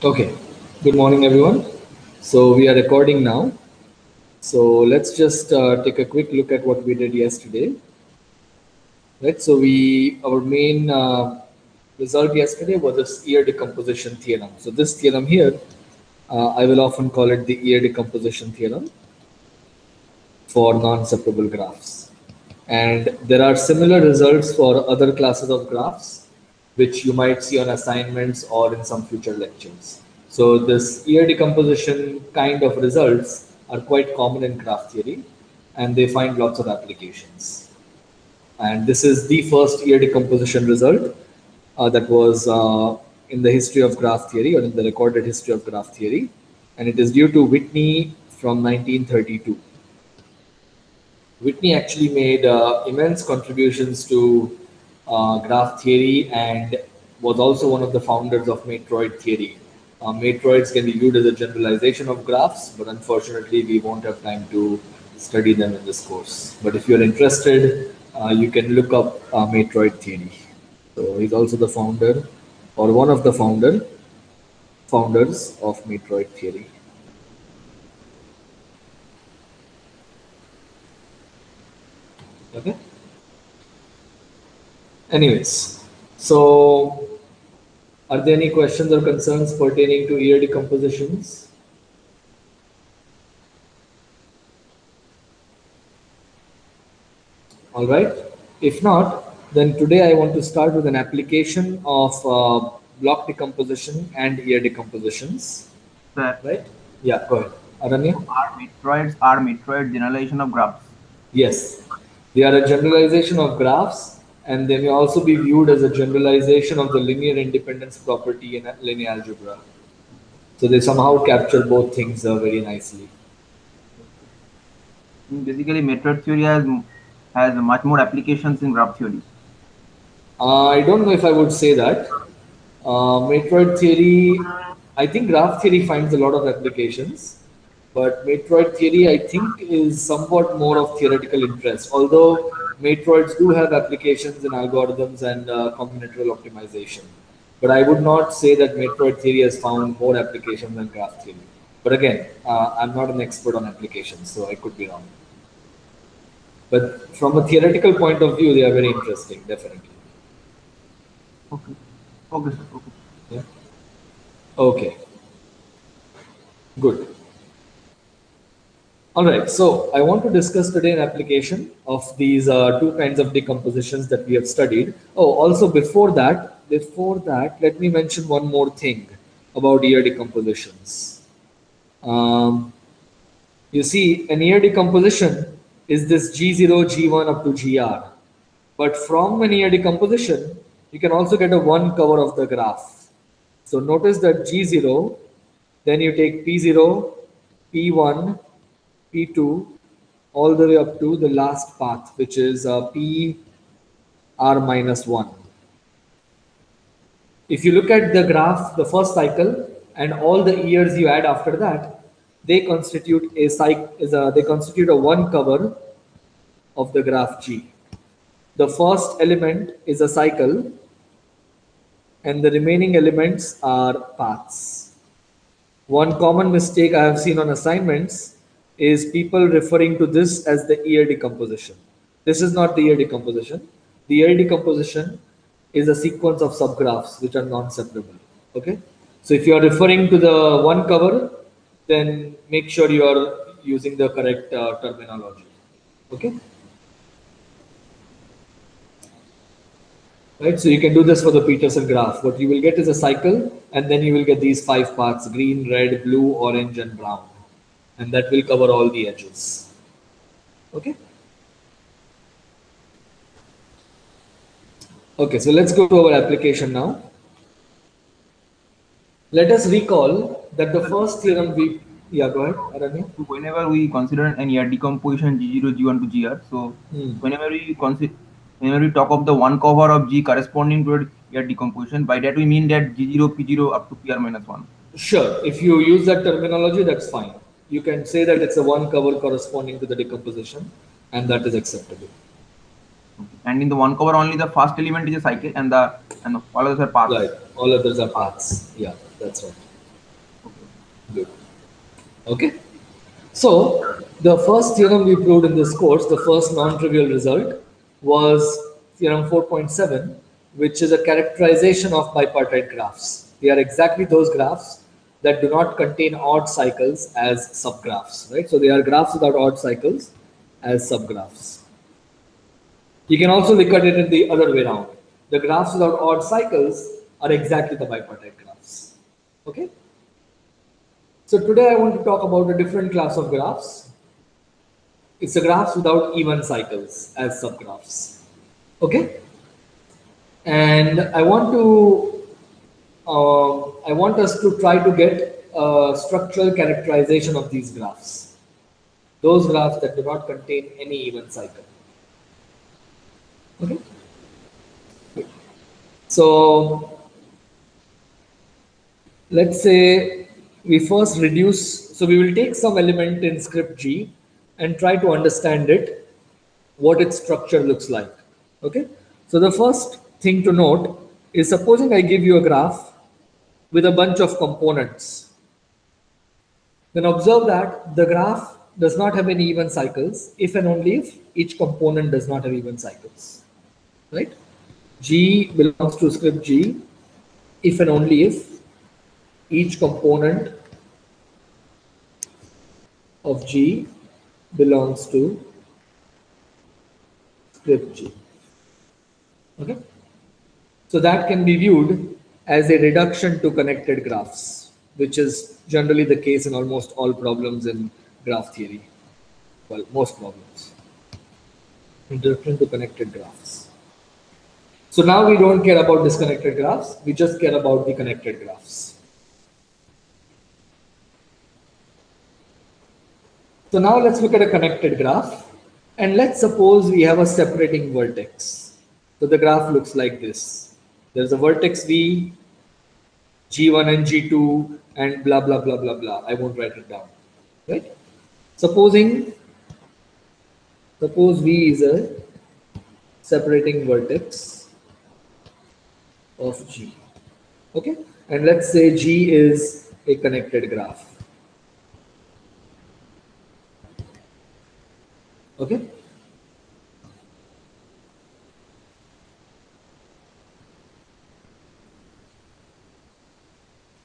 Okay, good morning everyone. So we are recording now. So let's just take a quick look at what we did yesterday. Right. So our main result yesterday was this ear decomposition theorem. So this theorem here, I will often call it the ear decomposition theorem for non-separable graphs. And there are similar results for other classes of graphs, which you might see on assignments or in some future lectures. So this ear decomposition kind of results are quite common in graph theory, and they find lots of applications. And this is the first ear decomposition result that was in the history of graph theory, or in the recorded history of graph theory. And it is due to Whitney from 1932. Whitney actually made immense contributions to graph theory and was also one of the founders of matroid theory. Matroids can be viewed as a generalization of graphs, but unfortunately we won't have time to study them in this course. But if you're interested, you can look up matroid theory. So he's also the founder, or one of the founders of matroid theory. Okay. Anyways, so are there any questions or concerns pertaining to ear decompositions? All right. If not, then today I want to start with an application of block decomposition and ear decompositions. Sir, Right? Yeah, go ahead. Aranya? are matroid generalization of graphs? Yes. They are a generalization of graphs, and they may also be viewed as a generalization of the linear independence property in linear algebra. So they somehow capture both things very nicely. Basically, matroid theory has much more applications in graph theory. I don't know if I would say that. Matroid theory, I think graph theory finds a lot of applications, but matroid theory, I think, is somewhat more of theoretical interest. Although matroids do have applications in algorithms and combinatorial optimization, but I would not say that matroid theory has found more applications than graph theory. But again, I'm not an expert on applications, so I could be wrong. But from a theoretical point of view, they are very interesting, definitely. Okay. Okay, sir. Okay. Yeah. Okay. Good. All right. So I want to discuss today an application of these two kinds of decompositions that we have studied. Oh, also before that, let me mention one more thing about ear decompositions. You see, an ear decomposition is this G0, G1 up to GR. But from an ear decomposition, you can also get a one cover of the graph. So notice that G0, then you take P0, P1, P2, all the way up to the last path, which is PR minus 1. If you look at the graph, the first cycle, and all the years you add after that, they constitute they constitute a one cover of the graph G. The first element is a cycle, and the remaining elements are paths. One common mistake I have seen on assignments is people referring to this as the ear decomposition. This is not the ear decomposition. The ear decomposition is a sequence of subgraphs which are non-separable. Okay. So if you are referring to the one cover, then make sure you are using the correct terminology. Okay. Right, so you can do this for the Peterson graph. What you will get is a cycle, and then you will get these 5 parts: green, red, blue, orange, and brown. And that will cover all the edges. Okay. Okay, so let's go to our application now. Let us recall that the first theorem yeah, go ahead, Aranya. Whenever we consider an ear decomposition G0, G1 to GR, so whenever we talk of the one cover of G corresponding to ear decomposition, by that we mean that G0, P0 up to PR minus 1. Sure, if you use that terminology, that's fine. You can say that it's a one cover corresponding to the decomposition, and that is acceptable. And in the one cover, only the first element is a cycle, and all others are paths. Right, all others are paths. Yeah, that's right. Good. Okay. So the first theorem we proved in this course, the first non-trivial result, was theorem 4.7, which is a characterization of bipartite graphs. They are exactly those graphs that do not contain odd cycles as subgraphs, right? So they are graphs without odd cycles as subgraphs. You can also look at it the other way around. The graphs without odd cycles are exactly the bipartite graphs. Okay? So today I want to talk about a different class of graphs. It's a graphs without even cycles as subgraphs. Okay? And I want us to try to get a structural characterization of these graphs. Those graphs that do not contain any even cycle. Okay? So let's say we first reduce, so we will take some element in script G and try to understand it, what its structure looks like. Okay, so the first thing to note is, supposing I give you a graph with a bunch of components, then observe that the graph does not have any even cycles if and only if each component does not have even cycles, right? G belongs to script G if and only if each component of G belongs to script G. Okay, so that can be viewed as a reduction to connected graphs, which is generally the case in almost all problems in graph theory. Well, most problems. Reduction to connected graphs. So now we don't care about disconnected graphs, we just care about the connected graphs. So now let's look at a connected graph, and let's suppose we have a separating vertex. So the graph looks like this. There's a vertex V, G1 and G2, and blah, blah, blah, blah, blah. I won't write it down, right? Suppose V is a separating vertex of G, okay? And let's say G is a connected graph. Okay.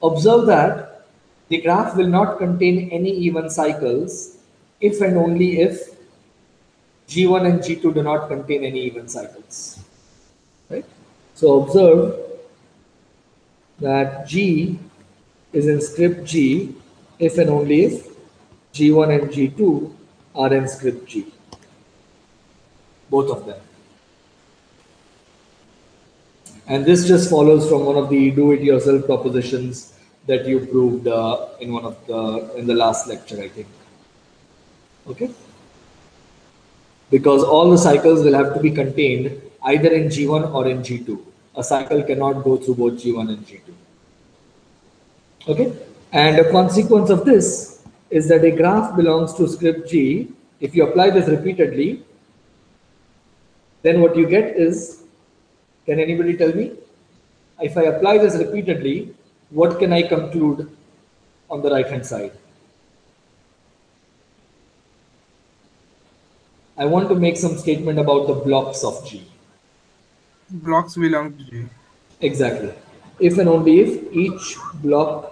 Observe that the graph will not contain any even cycles if and only if G1 and G2 do not contain any even cycles, right? So observe that G is in script G if and only if G1 and G2 are in script G. Both of them. And this just follows from one of the do-it-yourself propositions that you proved in the last lecture, I think. Okay. Because all the cycles will have to be contained either in G1 or in G2. A cycle cannot go through both G1 and G2. Okay. And a consequence of this is that a graph belongs to script G. If you apply this repeatedly, then what you get is, can anybody tell me? If I apply this repeatedly, what can I conclude on the right hand side? I want to make some statement about the blocks of G. Blocks belong to G. Exactly. If and only if each block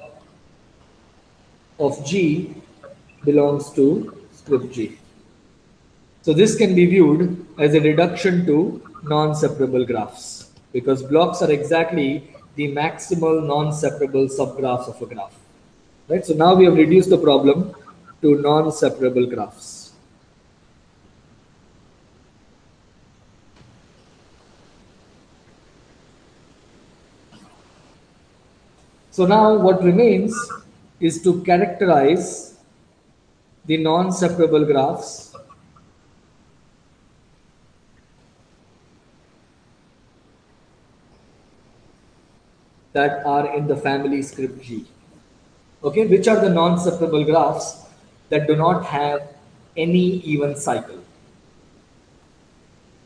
of G belongs to script G. So this can be viewed as a reduction to non-separable graphs, because blocks are exactly the maximal non-separable subgraphs of a graph. Right? So now we have reduced the problem to non-separable graphs. So now what remains is to characterize the non-separable graphs that are in the family script G. Okay, which are the non-separable graphs that do not have any even cycle?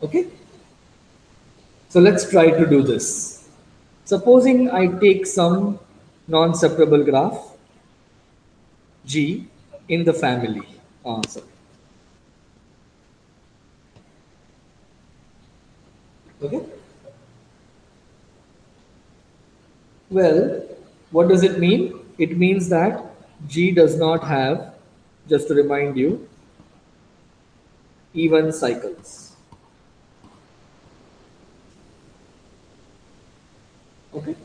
Okay, so let's try to do this. Supposing I take some non-separable graph G in the family. Sorry. Okay. Well, what does it mean? It means that G does not have, just to remind you, even cycles. Okay.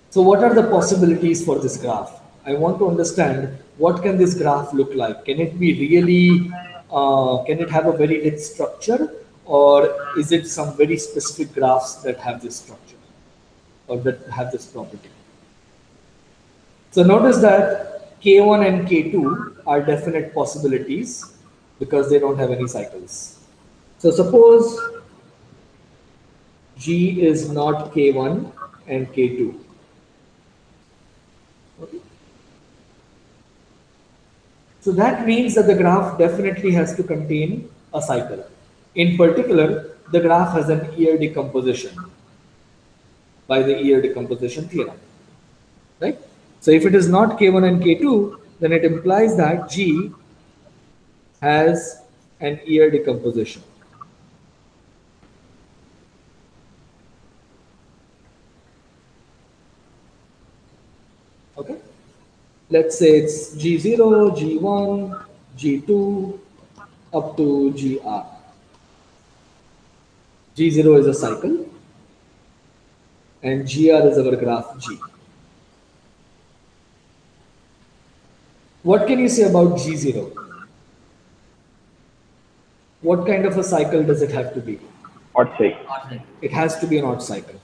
So what are the possibilities for this graph? I want to understand what can this graph look like. Can it be really, can it have a very rich structure, or is it some very specific graphs that have this structure or that have this property? So notice that K1 and K2 are definite possibilities because they don't have any cycles. So suppose G is not K1 and K2. Okay. So that means that the graph definitely has to contain a cycle. In particular, the graph has an Ear decomposition by the Ear decomposition theorem, right? So if it is not K1 and K2, then it implies that G has an Ear decomposition. Okay. Let's say it's G0, G1, G2, up to GR. G0 is a cycle and GR is our graph G. What can you say about G0? What kind of a cycle does it have to be? Odd cycle. It has to be an odd cycle.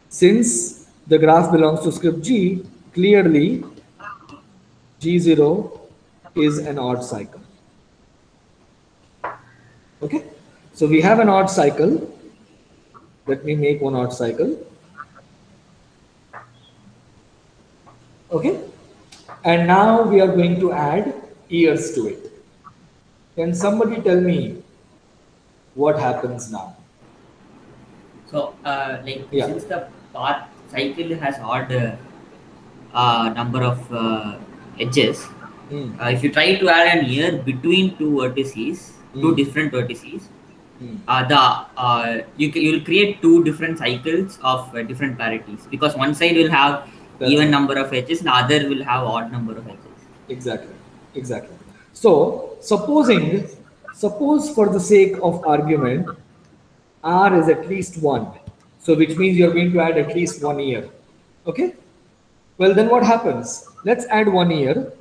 Since the graph belongs to script G, clearly G0 is an odd cycle. Okay, so we have an odd cycle. Let me make one odd cycle. Okay, and now we are going to add ears to it. Can somebody tell me what happens now? So, since the path cycle has odd number of edges, if you try to add an ear between two vertices, two different vertices, you will create two different cycles of different parities, because one side will have even number of edges, and the other will have odd number of edges. Exactly. So suppose for the sake of argument, R is at least 1. So which means you're going to add at least 1 ear. Okay. Well, then what happens? Let's add 1 ear.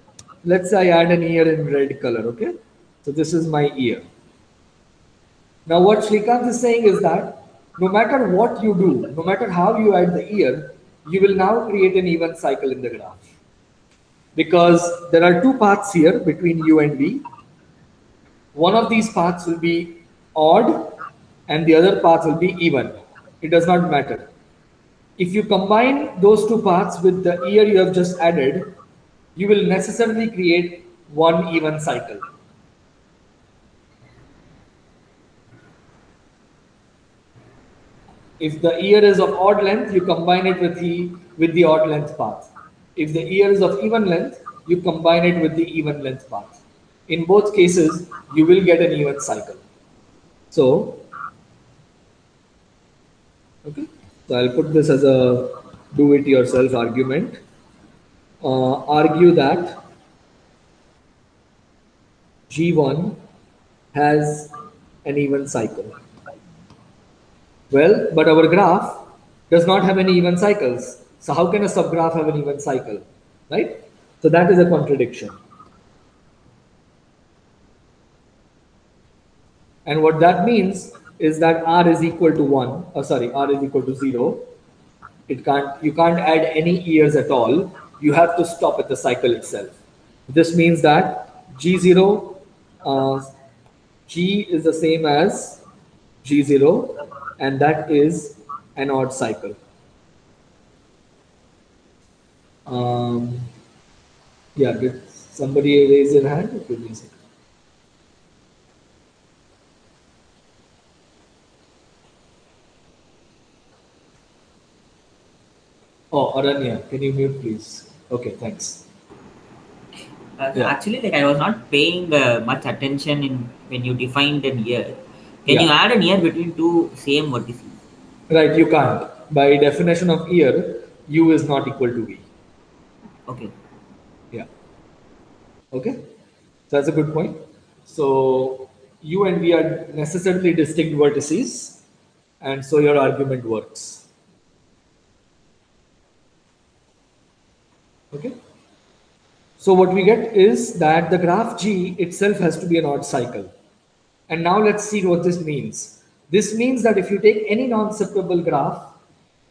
Let's say I add an ear in red color. Okay. So this is my ear. Now what Srikanth is saying is that no matter what you do, no matter how you add the ear, you will now create an even cycle in the graph. Because there are two paths here between U and V. One of these paths will be odd and the other path will be even. It does not matter. If you combine those two paths with the ear you have just added, you will necessarily create one even cycle. If the ear is of odd length, you combine it with the odd length path. If the ear is of even length, you combine it with the even length path. In both cases, you will get an even cycle. So, okay. So I'll put this as a do-it-yourself argument. Argue that G1 has an even cycle. Well, but our graph does not have any even cycles. So how can a subgraph have an even cycle, right? So that is a contradiction. And what that means is that R is equal to 1, R is equal to 0. You can't add any ears at all. You have to stop at the cycle itself. This means that G0, G is the same as G0, and that is an odd cycle. Yeah, did somebody raise their hand? Give me a second. Oh, Aranya, can you mute please? Okay, thanks. Actually, like I was not paying much attention in when you defined an year. Can you add an year between two same vertices? Right, you can't. By definition of year, U is not equal to V. Okay. Yeah. Okay. So that's a good point. So U and V are necessarily distinct vertices, and so your argument works. Okay. So what we get is that the graph G itself has to be an odd cycle. And now let's see what this means. This means that if you take any non-separable graph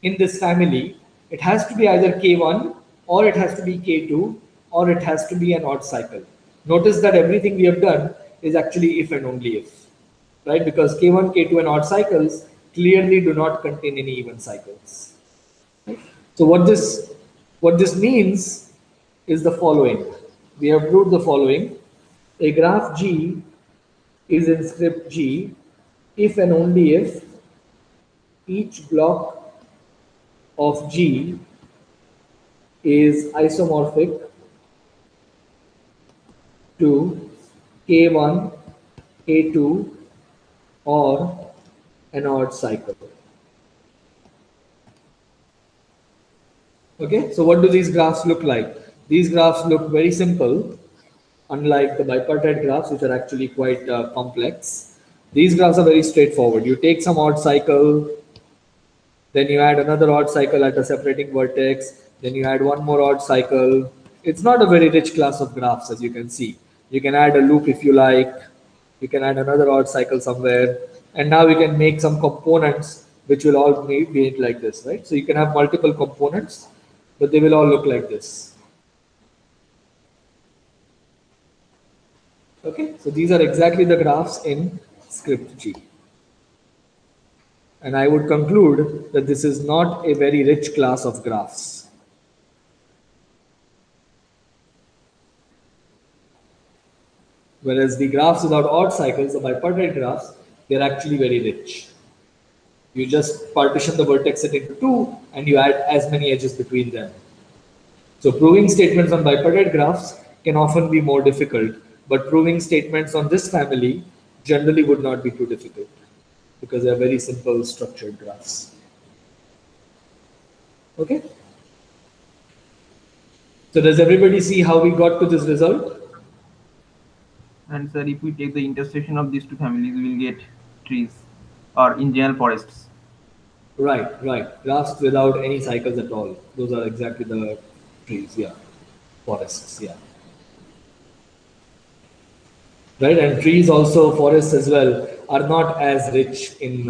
in this family, it has to be either K1 or it has to be K2 or it has to be an odd cycle. Notice that everything we have done is actually if and only if, right? Because K1, K2 and odd cycles clearly do not contain any even cycles. Right? So what this means is the following. We have proved the following. A graph G is in script G if and only if each block of G is isomorphic to K1, K2 or an odd cycle. Okay, so what do these graphs look like? These graphs look very simple, unlike the bipartite graphs, which are actually quite complex. These graphs are very straightforward. You take some odd cycle, then you add another odd cycle at a separating vertex, then you add one more odd cycle. It's not a very rich class of graphs, as you can see. You can add a loop if you like, you can add another odd cycle somewhere, and now you can make some components which will all be like this, right? So you can have multiple components, but they will all look like this. Okay, so these are exactly the graphs in script G. And I would conclude that this is not a very rich class of graphs. Whereas the graphs without odd cycles, the bipartite graphs, they're actually very rich. You just partition the vertex set into two and you add as many edges between them. So proving statements on bipartite graphs can often be more difficult, but proving statements on this family generally would not be too difficult because they're very simple structured graphs. Okay? So does everybody see how we got to this result? And sir, if we take the intersection of these two families, we will get trees or in general forests. Right, right. Graphs without any cycles at all. Those are exactly the trees, yeah. Forests, yeah. Right, and trees also, forests as well, are not as rich in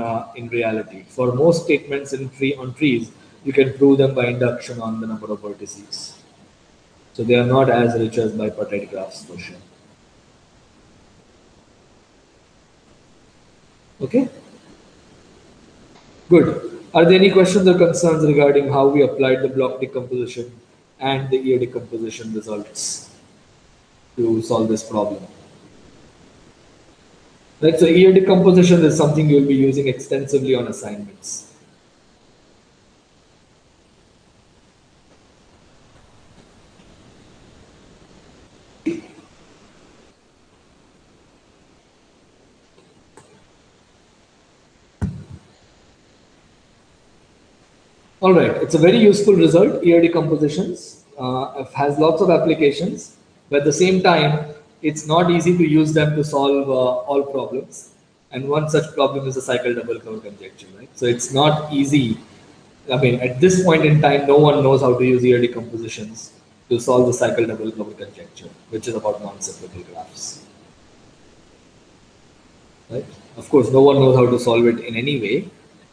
reality. For most statements on trees, you can prove them by induction on the number of vertices. So they are not as rich as bipartite graphs for sure. Okay? Good. Are there any questions or concerns regarding how we applied the block decomposition and the ear decomposition results to solve this problem? Right, so ear decomposition is something you'll be using extensively on assignments. All right, it's a very useful result, ear decompositions. Has lots of applications, but at the same time, it's not easy to use them to solve all problems. And one such problem is the cycle double cover conjecture, right? So it's not easy. I mean, at this point in time, no one knows how to use ear decompositions to solve the cycle double cover conjecture, which is about non-separable graphs. Right? Of course, no one knows how to solve it in any way,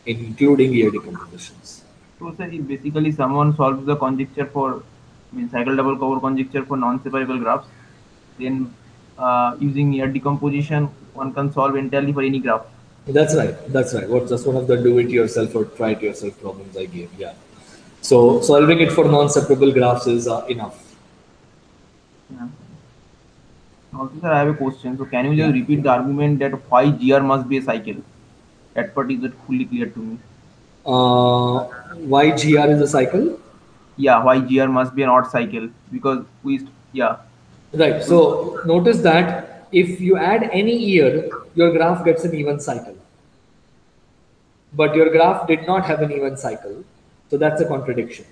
including ear decompositions. So sir, if basically someone solves the conjecture for, cycle double cover conjecture for non-separable graphs, then using ear decomposition, one can solve entirely for any graph. That's right. That's right. That's one of the do-it-yourself or try-it-yourself problems I gave. Yeah. So solving it for non-separable graphs is enough. Yeah. Also, sir, I have a question. So can you just repeat the argument that why GR must be a cycle? That part is fully clear to me. Why GR is a cycle? Yeah, why GR must be an odd cycle? Because Right. So notice that if you add any year, your graph gets an even cycle. But your graph did not have an even cycle. So that's a contradiction.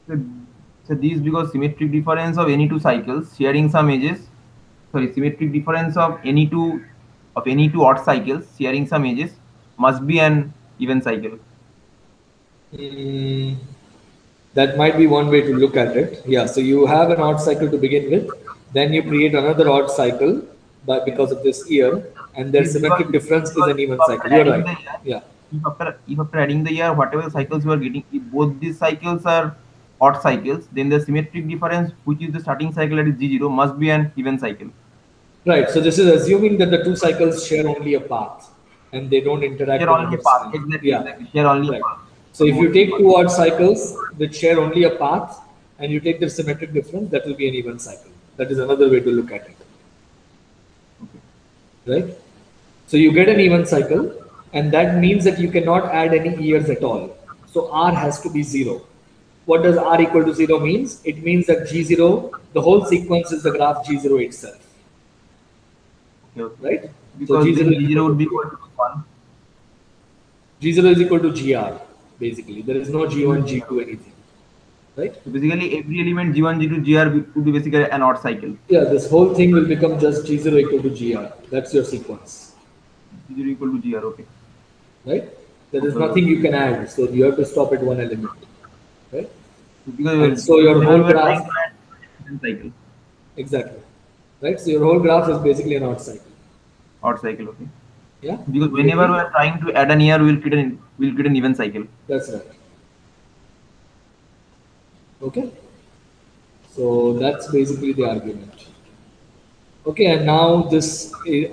So these because symmetric difference of any two cycles sharing some edges. Sorry, symmetric difference of any two odd cycles sharing some edges must be an even cycle. That might be one way to look at it. Yeah. So you have an odd cycle to begin with, then you create another odd cycle, but because of this year, and their symmetric difference is an even cycle. You're right. Yeah. If after adding the year, whatever cycles you are getting, if both these cycles are odd cycles, then the symmetric difference, which is the starting cycle at G0, must be an even cycle. Right. So this is assuming that the two cycles share only a path and they don't interact. Share only a path. Exactly. Yeah. Exactly. Share only right. a path. So if you take two odd cycles which share only a path and you take the symmetric difference, that will be an even cycle. That is another way to look at it. Okay. Right? So you get an even cycle, and that means that you cannot add any years at all. So R has to be 0. What does R equal to 0 means? It means that G0, the whole sequence is the graph G0 itself. Okay. Right? Because so G0 would be equal to 1. G0 is equal to GR, basically. There is no G1, G2, anything. Right? So basically, every element G1, G2, GR would be basically an odd cycle. Yeah, this whole thing will become just G0 equal to GR. That's your sequence. G0 equal to GR, okay. Right? There is nothing you can add, so you have to stop at one element. Right? Because so your whole graph. Cycle. Exactly. Right? So your whole graph is basically an odd cycle. Odd cycle, okay. Yeah. Because whenever we are trying to add an year, we'll get an even cycle. That's right. Okay. So that's basically the argument. Okay, and now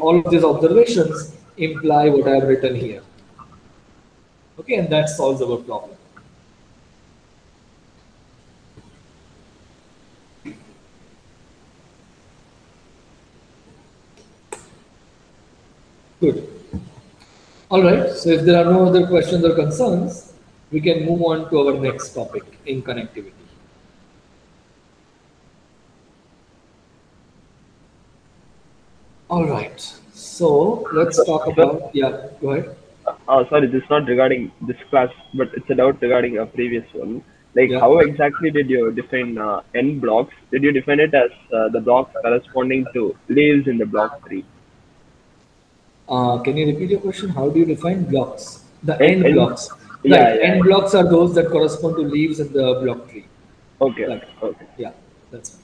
all of these observations imply what I have written here. Okay, and that solves our problem. Good. All right, so if there are no other questions or concerns, we can move on to our next topic in connectivity. All right, so let's talk about, yeah, go ahead. Sorry, this is not regarding this class, but it's a doubt regarding a previous one. Like, how exactly did you define n blocks? Did you define it as the blocks corresponding to leaves in the block tree? Can you repeat your question? How do you define blocks? The n blocks. Yeah, right. N blocks are those that correspond to leaves in the block tree. Okay. Right. Okay. Yeah, that's fine.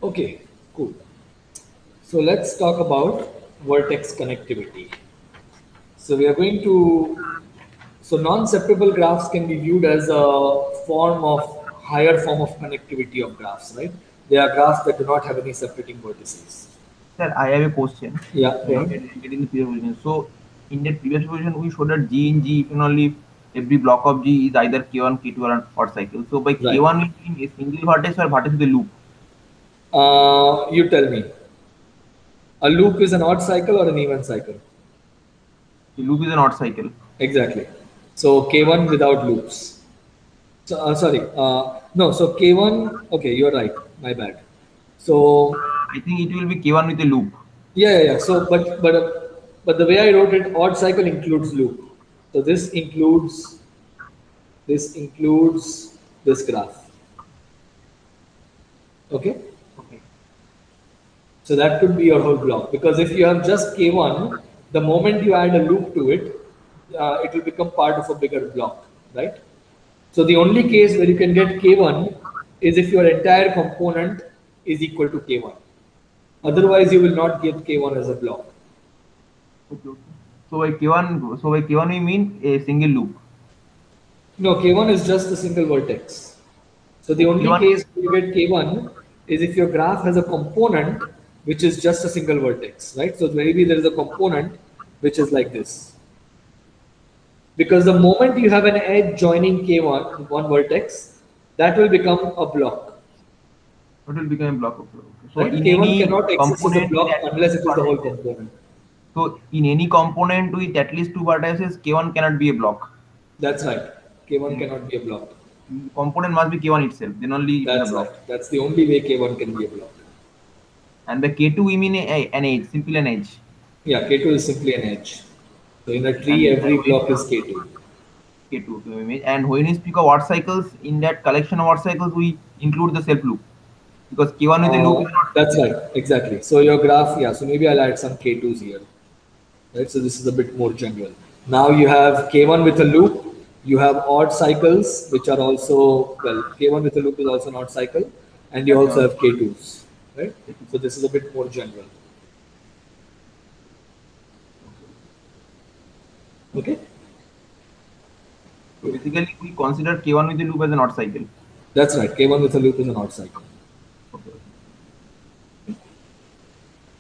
Okay, cool. So let's talk about vertex connectivity. So we are going to, so non-separable graphs can be viewed as a higher form of connectivity of graphs, right? They are graphs that do not have any separating vertices. Sir, I have a question. Yeah. Getting the previous position. So in the previous position, we showed that G in G, if and only every block of G is either K1, K2 or an odd cycle. So by K1, we mean a single vertex or vertex with a loop? You tell me. A loop is an odd cycle or an even cycle? The loop is an odd cycle. Exactly. So K1 without loops. So sorry. No. So K1. Okay, you're right. My bad. So I think it will be K1 with a loop. Yeah. So but the way I wrote it, odd cycle includes loop. So this includes this graph. Okay. So that could be your whole block, because if you have just K1, the moment you add a loop to it, it will become part of a bigger block, right? So the only case where you can get K1 is if your entire component is equal to K1. Otherwise, you will not get K1 as a block. Okay. So by K1 we mean a single loop. No, K1 is just a single vertex. So the only case you get K1 is if your graph has a component which is just a single vertex, right? So maybe there is a component which is like this. Because the moment you have an edge joining K1, one vertex, that will become a block. It will become a block. So right? K1 cannot exist as a block unless it is the whole component. So in any component with at least two vertices, K1 cannot be a block. That's right. K1 cannot be a block. Component must be K1 itself. Then only it is a block. Right. That's the only way K1 can be a block. And by K2 we mean an edge, simply an edge. Yeah, K2 is simply an edge. So in a tree, every block is K2. K2. And when we speak of Watt cycles, in that collection of Watt cycles, we include the self loop. Because K1 with the loop is not. That's right, exactly. So your graph, yeah, so maybe I'll add some K2s here. Right, so this is a bit more general. Now you have K1 with a loop, you have odd cycles, which are also, well, K1 with a loop is also an odd cycle, and you also have K2s, right? So this is a bit more general. Okay? So basically, we consider K1 with the loop as an odd cycle. That's right, K1 with a loop is an odd cycle. Okay.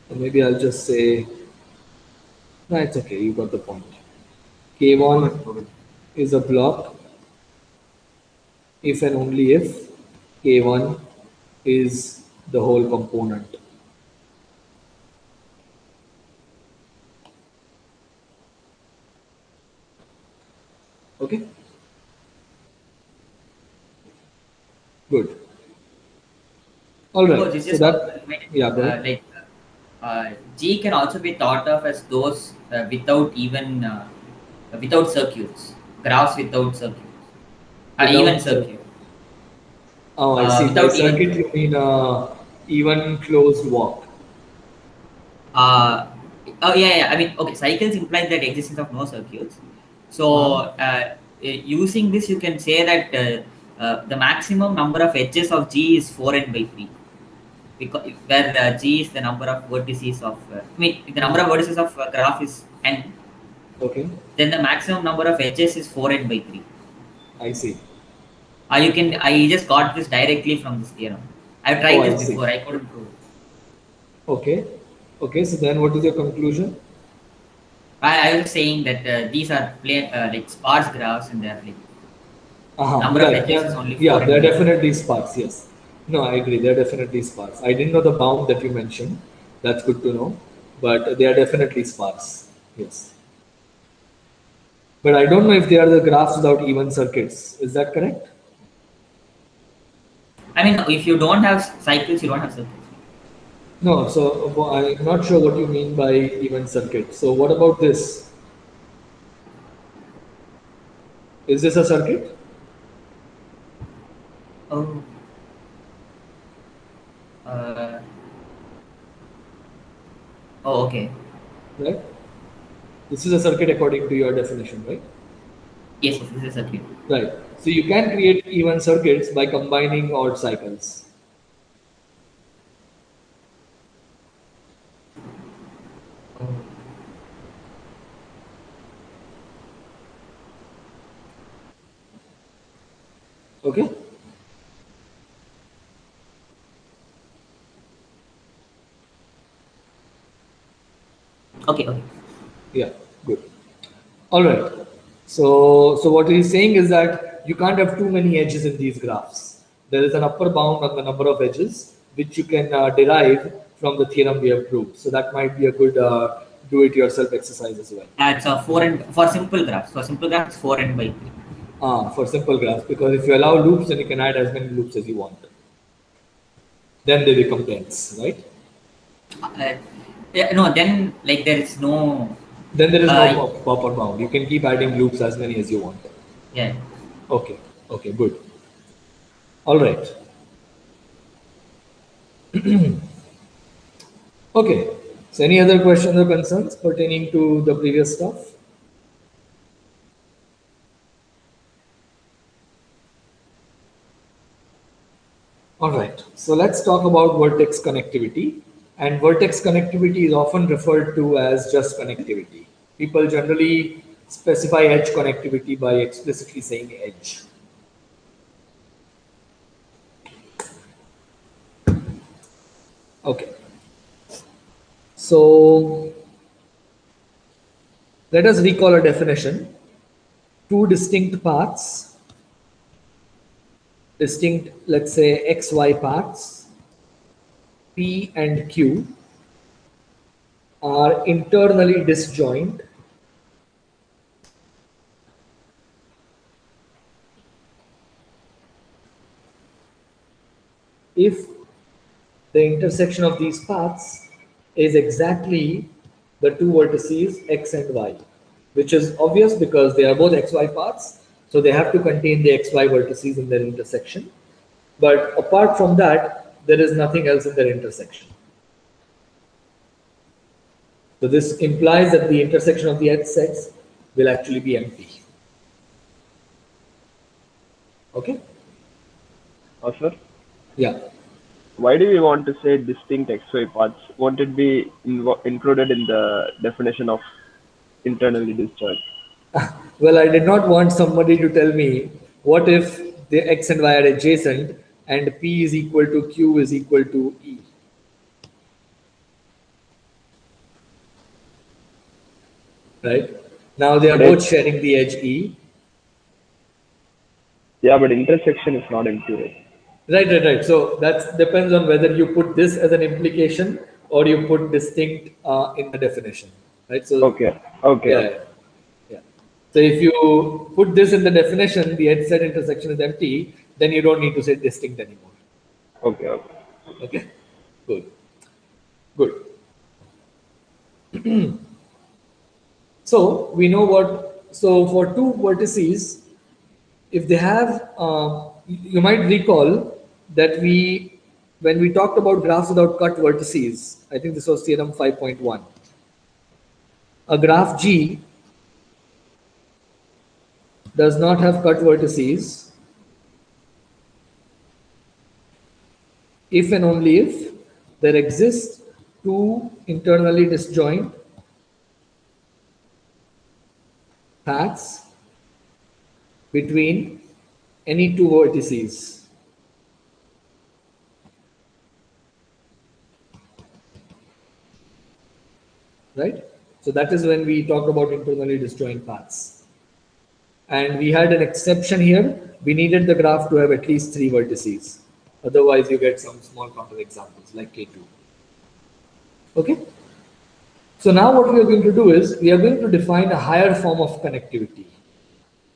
So maybe I'll just say, no, it's okay, you got the point. K1 is a block if and only if K1 is the whole component. Okay? Good. All right. So that, yeah, go ahead. G can also be thought of as those without even without circuits, graphs without circuits, even circuit. Oh, I see. By circuit you mean even closed walk. Oh yeah. I mean, okay. Cycles imply that existence of no circuits. So using this, you can say that the maximum number of edges of G is 4n/3. Because where G is the number of vertices of, the number of vertices of graph is n. Okay. Then the maximum number of edges is 4n/3. I see. I just got this directly from this theorem. I've tried this before. I couldn't prove it. Okay. Okay. So then, what is your conclusion? I was saying that these are like sparse graphs, and they're like number of edges is only 4. Yeah, they're definitely sparse. Yes. No, I agree. They're definitely sparse. I didn't know the bound that you mentioned. That's good to know. But they are definitely sparse. Yes. But I don't know if they are the graphs without even circuits. Is that correct? I mean, if you don't have cycles, you don't have circuits. No, so I'm not sure what you mean by even circuit. So what about this? Is this a circuit? Oh. Oh, okay. Right? This is a circuit according to your definition, right? Yes, this is a circuit. Right. So you can create even circuits by combining odd cycles. Okay. Okay. Yeah, good. All right. So what he's saying is that you can't have too many edges in these graphs. There is an upper bound on the number of edges, which you can derive from the theorem we have proved. So that might be a good do-it-yourself exercise as well. It's a 4n for simple graphs. For simple graphs, 4n/3. For simple graphs, because if you allow loops, then you can add as many loops as you want. Then they become dense, right? No, then like there is no. Then there is no upper bound. You can keep adding loops as many as you want. Yeah. Okay. Okay. Good. All right. Okay. So, any other questions or concerns pertaining to the previous stuff? All right. So, let's talk about vertex connectivity. And vertex connectivity is often referred to as just connectivity. People generally specify edge connectivity by explicitly saying edge. Okay. So let us recall a definition. Two distinct paths, distinct, let's say, XY paths, P and Q, are internally disjoint, if the intersection of these paths is exactly the two vertices x and y, which is obvious because they are both xy paths, so they have to contain the xy vertices in their intersection. But apart from that, there is nothing else in their intersection. So this implies that the intersection of the edge sets will actually be empty. Okay? Sir? Yeah. Why do we want to say distinct XY paths? Won't it be included in the definition of internally disjoint? Well, I did not want somebody to tell me, what if the x and y are adjacent and P is equal to Q is equal to E? Right? Now they are both sharing the edge E. Yeah, but intersection is not empty, right? Right. So that depends on whether you put this as an implication or you put distinct in the definition, right? So okay. Yeah. So if you put this in the definition, the edge set intersection is empty, then you don't need to say distinct anymore. Okay. Good. So we know what. So for two vertices, if they have, you might recall that when we talked about graphs without cut vertices, I think this was theorem 5.1. A graph G does not have cut vertices if and only if there exist two internally disjoint paths between any two vertices. Right? So that is when we talk about internally disjoint paths. And we had an exception here. We needed the graph to have at least three vertices. Otherwise, you get some small counterexamples like K2. Okay? So now what we are going to do is we are going to define a higher form of connectivity,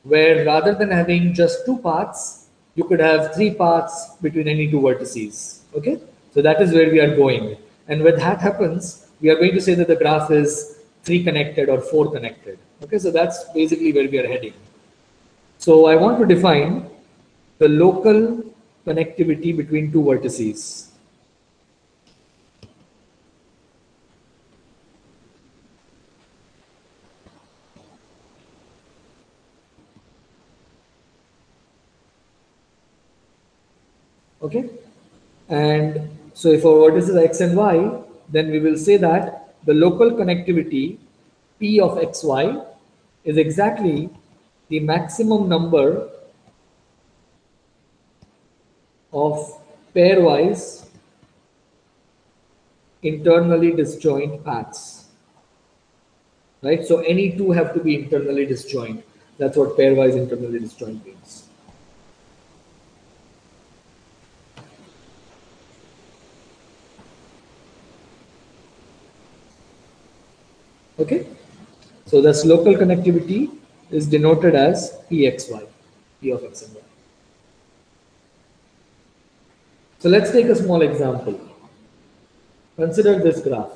where rather than having just two paths, you could have three paths between any two vertices. Okay? So that is where we are going. And when that happens, we are going to say that the graph is 3 connected or 4 connected. Okay? So that's basically where we are heading. So I want to define the local connectivity between two vertices. Okay, and so if our vertices are x and y, then we will say that the local connectivity P of xy is exactly the maximum number of pairwise internally disjoint paths. Right? So any two have to be internally disjoint. That's what pairwise internally disjoint means. Okay, so this local connectivity is denoted as Pxy, P of x and y. So let's take a small example. Consider this graph.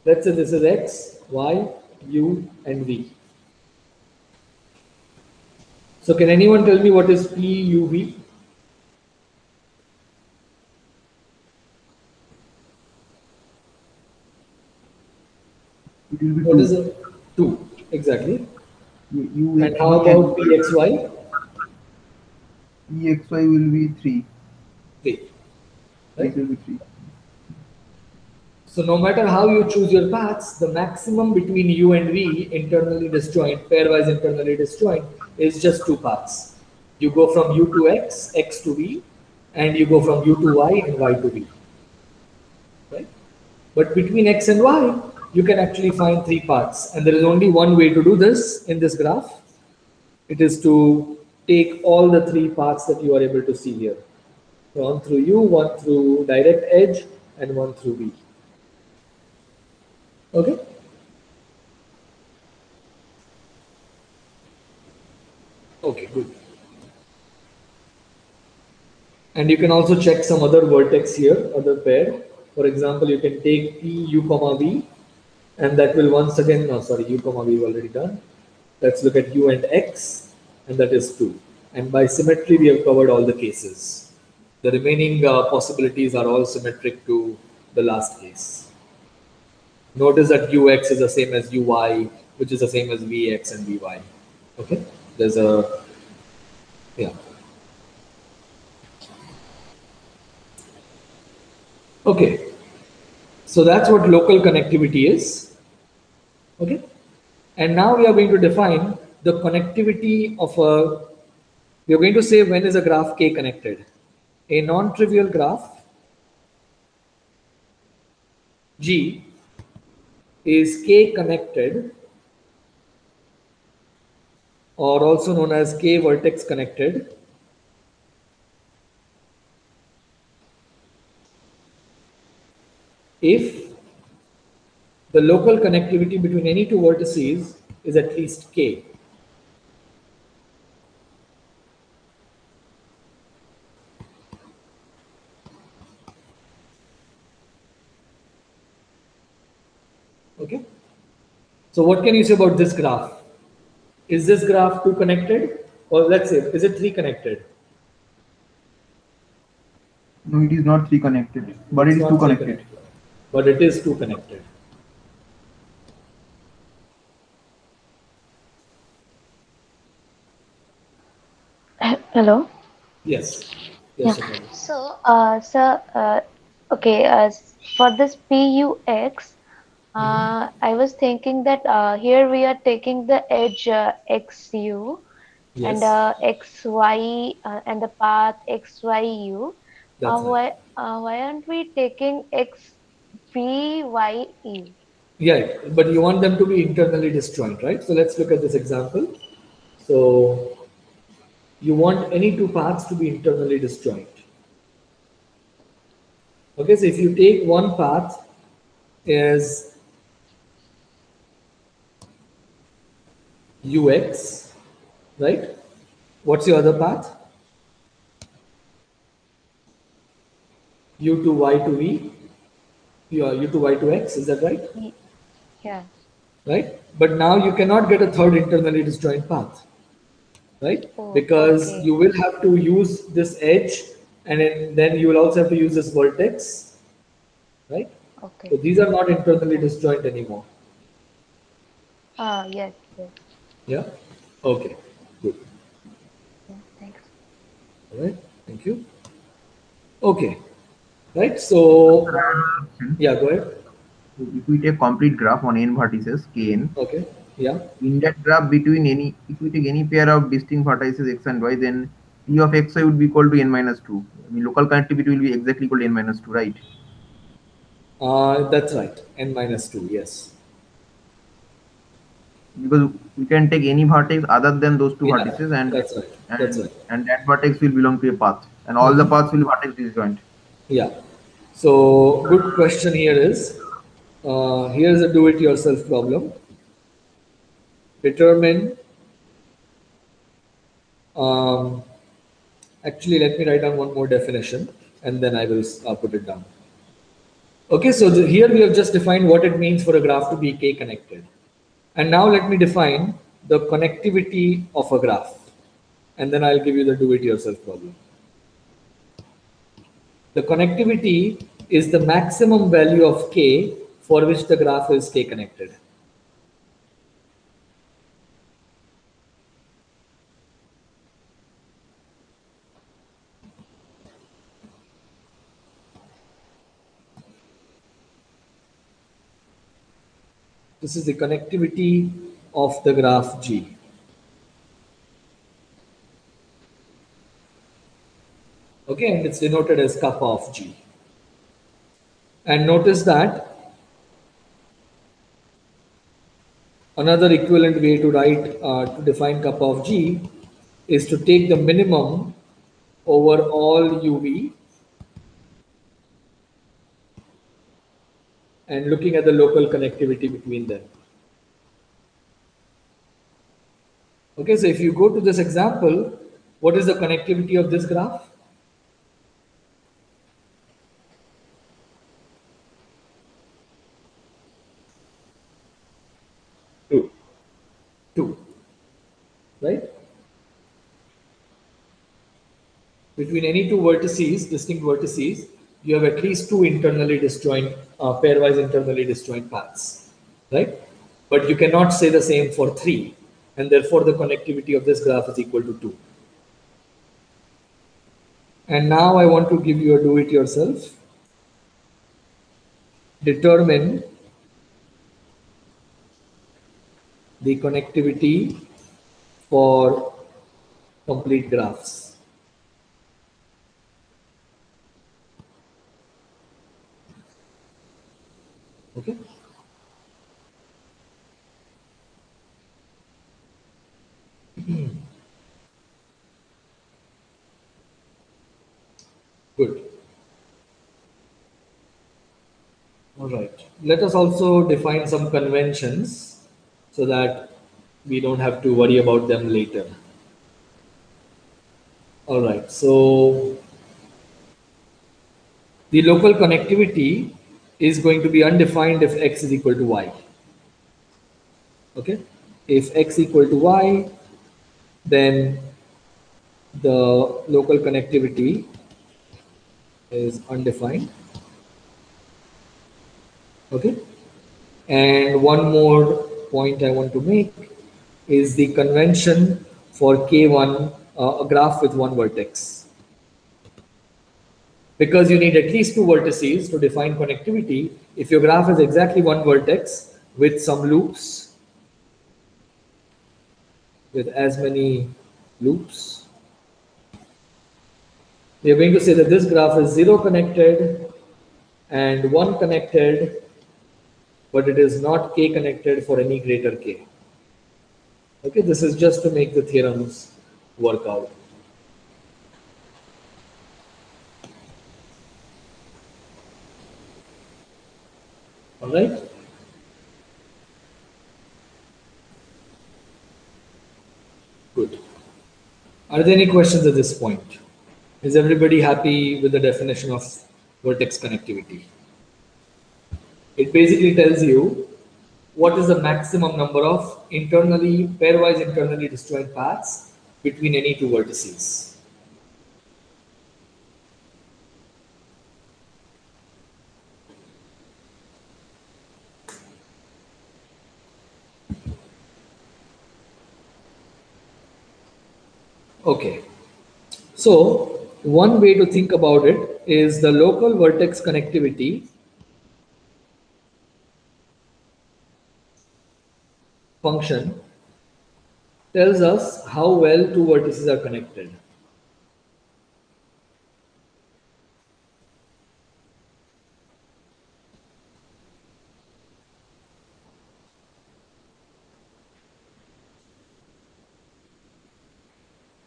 Let's say this is x, y, u, and v. So can anyone tell me what is P, U, V? What is it? 2, exactly. And how about Pxy? Pxy will be 3. 3. Right? It will be 3. So no matter how you choose your paths, the maximum between u and v internally disjoint, pairwise internally disjoint, is just 2 paths. You go from u to x, x to v, and you go from u to y and y to v. Right? But between x and y, you can actually find 3 paths, and there is only one way to do this in this graph. It is to take all the 3 paths that you are able to see here. One through u, one through direct edge, and one through B. Okay. Okay, good. And you can also check some other vertex here, other pair. For example, you can take P, U, comma, V, and that will once again, no, sorry, U, comma, V already done. Let's look at U and X, and that is 2. And by symmetry, we have covered all the cases. The remaining possibilities are all symmetric to the last case. Notice that UX is the same as UY, which is the same as VX and VY. Okay, there's a, yeah. Okay, so that's what local connectivity is. Okay, and now we are going to define the connectivity of a, we are going to say when is a graph K connected. A non-trivial graph G is K connected, or also known as K vertex connected, if the local connectivity between any two vertices is at least K. Okay. So what can you say about this graph? Is this graph 2 connected? Or let's say, is it 3 connected? No, it is not 3 connected, but it is 2 connected. But it is 2 connected. Hello. Yes. Yes. Yeah. So, okay. For this PUX, I was thinking that here we are taking the edge XU, yes, and XY and the path XYU. Right. Why aren't we taking XVYE? Yeah, but you want them to be internally disjoint, right? So let's look at this example. So you want any two paths to be internally disjoint. Okay, so if you take one path as UX, right? What's your other path? U to Y to V, U to Y to X, is that right? Yeah. Right? But now you cannot get a third internally disjoint path, right? Oh, because okay, you will have to use this edge, and then you will also have to use this vertex, right? Okay. So these are not internally disjoint anymore. Yes, yes. Yeah? Okay, good. Yeah, thanks. All right, thank you. Okay, right, so, yeah, go ahead. If we take complete graph on n vertices, Kn. Okay, yeah. In that graph between any, if we take any pair of distinct vertices x and y, then P of xi would be equal to n minus 2. I mean, local connectivity will be exactly equal to n minus 2, right? That's right, n minus 2, yes. Because we can take any vertex other than those two vertices, and that's right. That's right. And that vertex will belong to a path, and all the paths will be vertex disjoint. Yeah. So good question here is, here's a do-it-yourself problem. Determine, actually let me write down one more definition and then I will put it down. Okay, so here we have just defined what it means for a graph to be K connected. And now let me define the connectivity of a graph, and then I'll give you the do-it-yourself problem. The connectivity is the maximum value of K for which the graph is K connected. This is the connectivity of the graph G. Okay, and it's denoted as kappa of G. And notice that another equivalent way to write, to define kappa of G is to take the minimum over all UV and looking at the local connectivity between them. Okay, so if you go to this example, what is the connectivity of this graph? Two, right? Between any two vertices, distinct vertices, you have at least two internally disjoint, pairwise internally disjoint paths, right? But you cannot say the same for three, and therefore the connectivity of this graph is equal to 2. And now I want to give you a do-it-yourself. Determine the connectivity for complete graphs. Okay. Good. All right. Let us also define some conventions so that we don't have to worry about them later. All right. So the local connectivity is going to be undefined if x is equal to y. Okay. If x equal to y, then the local connectivity is undefined. Okay. And one more point I want to make is the convention for K1, a graph with one vertex. Because you need at least two vertices to define connectivity, if your graph is exactly one vertex with some loops, with as many loops, we are going to say that this graph is 0 connected and 1 connected, but it is not k connected for any greater k. Okay, this is just to make the theorems work out. All right. Good. Are there any questions at this point? Is everybody happy with the definition of vertex connectivity? It basically tells you what is the maximum number of pairwise internally disjoint paths between any two vertices. Okay, so one way to think about it is the local vertex connectivity function tells us how well two vertices are connected.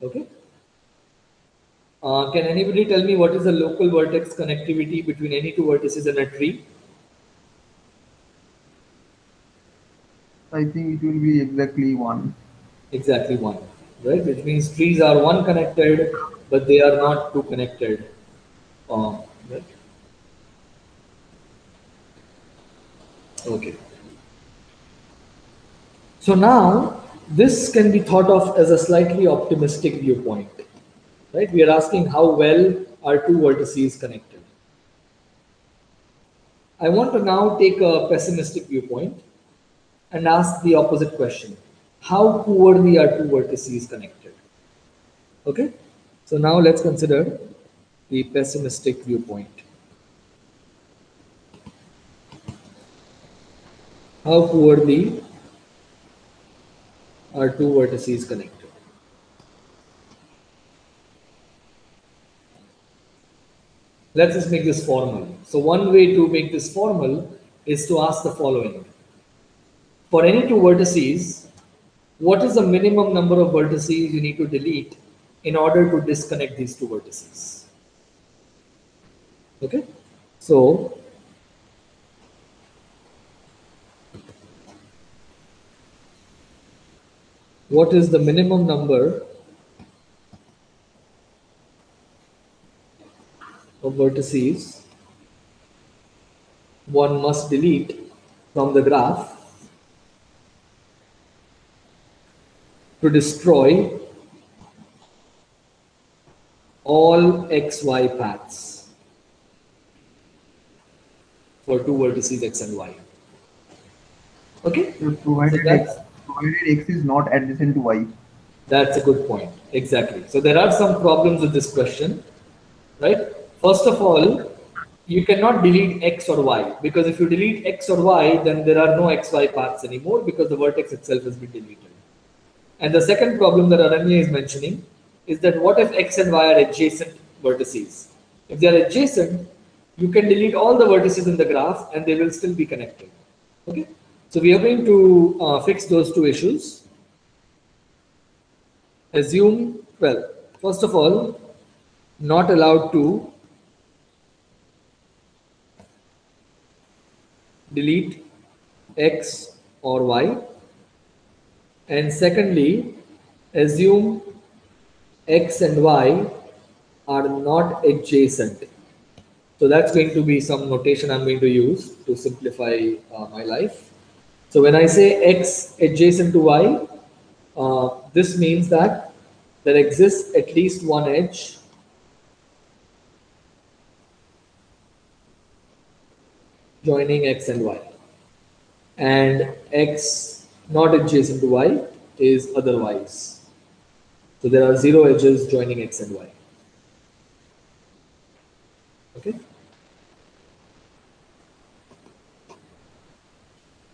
Okay. Can anybody tell me what is the local vertex connectivity between any two vertices in a tree? I think it will be exactly 1. Exactly 1, right? Which means trees are 1 connected, but they are not 2 connected. Right? Okay. So now this can be thought of as a slightly optimistic viewpoint, right? We are asking how well are two vertices connected. I want to now take a pessimistic viewpoint and ask the opposite question. How poorly are two vertices connected? Okay, so now let's consider the pessimistic viewpoint. How poorly are two vertices connected? Let's just make this formal. So one way to make this formal is to ask the following. For any two vertices, what is the minimum number of vertices you need to delete in order to disconnect these two vertices? Okay, so what is the minimum number of vertices one must delete from the graph to destroy all xy paths for two vertices x and y. Okay? So provided x is not adjacent to y. That's a good point. Exactly. So there are some problems with this question, right? First of all, you cannot delete x or y, because if you delete x or y, then there are no xy paths anymore because the vertex itself has been deleted. And the second problem that Aranya is mentioning is that what if x and y are adjacent vertices? If they are adjacent, you can delete all the vertices in the graph and they will still be connected. Okay, so we are going to fix those two issues. Assume, well, first of all, not allowed to delete x or y. And secondly, assume x and y are not adjacent. So that's going to be some notation I'm going to use to simplify my life. So when I say x adjacent to y, this means that there exists at least one edge joining x and y, and x not adjacent to y is otherwise. So there are 0 edges joining x and y. Okay.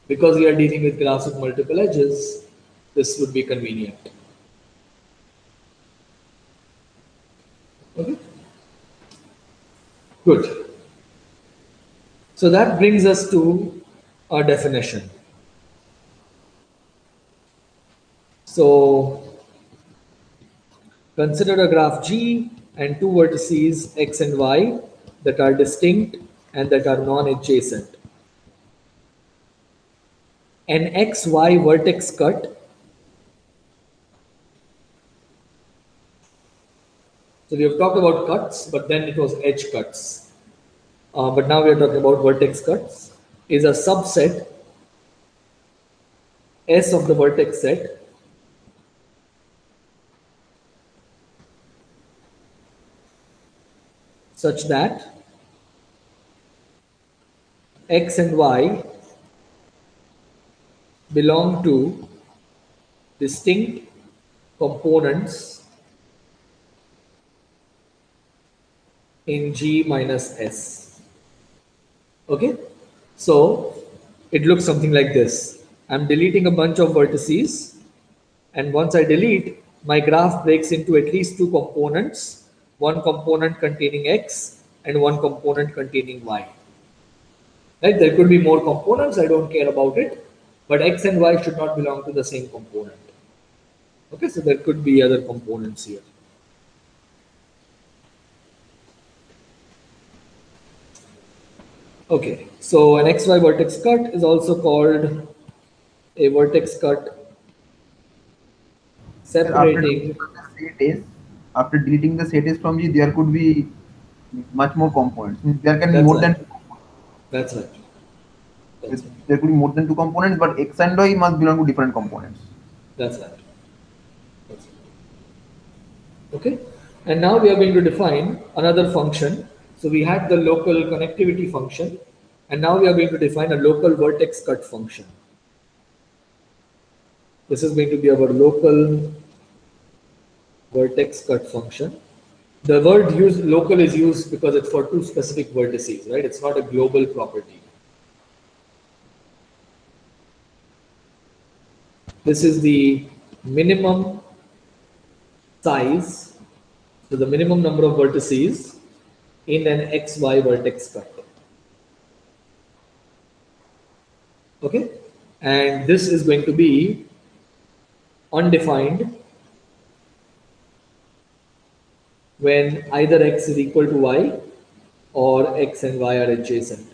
Because we are dealing with graphs with multiple edges, this would be convenient. Okay. Good. So that brings us to our definition. So consider a graph G and two vertices x and y that are distinct and that are non-adjacent. An xy vertex cut. So we have talked about cuts, but then it was edge cuts. But now we are talking about vertex cuts. Is a subset S of the vertex set such that x and y belong to distinct components in G minus S. Okay, so it looks something like this. I'm deleting a bunch of vertices, and once I delete, my graph breaks into at least two components, one component containing x and one component containing y. Right? There could be more components, I don't care about it, but x and y should not belong to the same component. Okay, so there could be other components here. Okay, so an xy vertex cut is also called a vertex cut separating. After deleting the set from G, there could be much more components. There can be more than. That's right. There could be more than two components, but x and y must belong to different components. That's right. Okay, and now we are going to define another function. So we had the local connectivity function, and now we are going to define a local vertex cut function. This is going to be our local vertex cut function. The word local is used because it's for two specific vertices, right? It's not a global property. This is the minimum size, so the minimum number of vertices in an xy vertex cut. Okay, and this is going to be undefined when either x is equal to y or x and y are adjacent.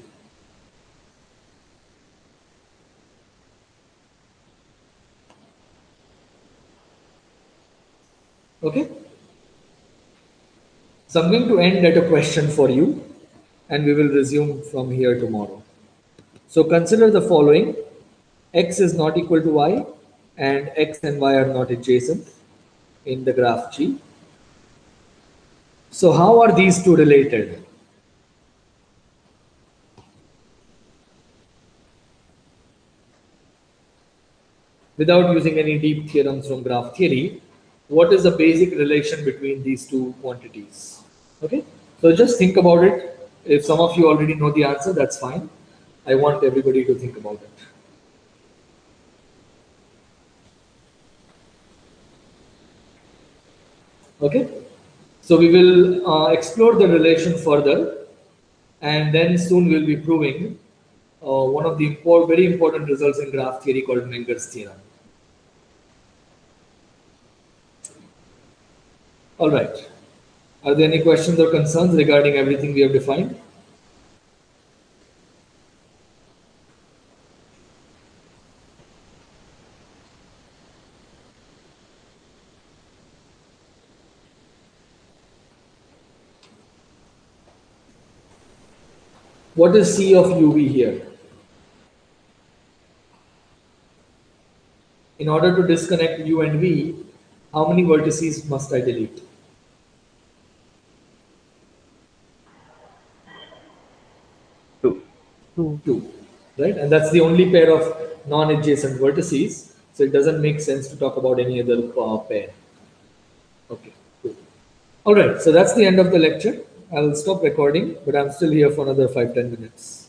So I'm going to end at a question for you, and we will resume from here tomorrow. So consider the following. X is not equal to y, and x and y are not adjacent in the graph G. So how are these two related? Without using any deep theorems from graph theory, what is the basic relation between these two quantities? Okay, so just think about it. If some of you already know the answer, that's fine. I want everybody to think about it. Okay, so we will explore the relation further, and then soon we'll be proving one of the very important results in graph theory called Menger's theorem. All right. Are there any questions or concerns regarding everything we have defined? What is C of UV here? In order to disconnect U and V, how many vertices must I delete? 2, right? And that's the only pair of non-adjacent vertices, so it doesn't make sense to talk about any other pair. Okay, cool. All right, so that's the end of the lecture. I'll stop recording, but I'm still here for another 5-10 minutes.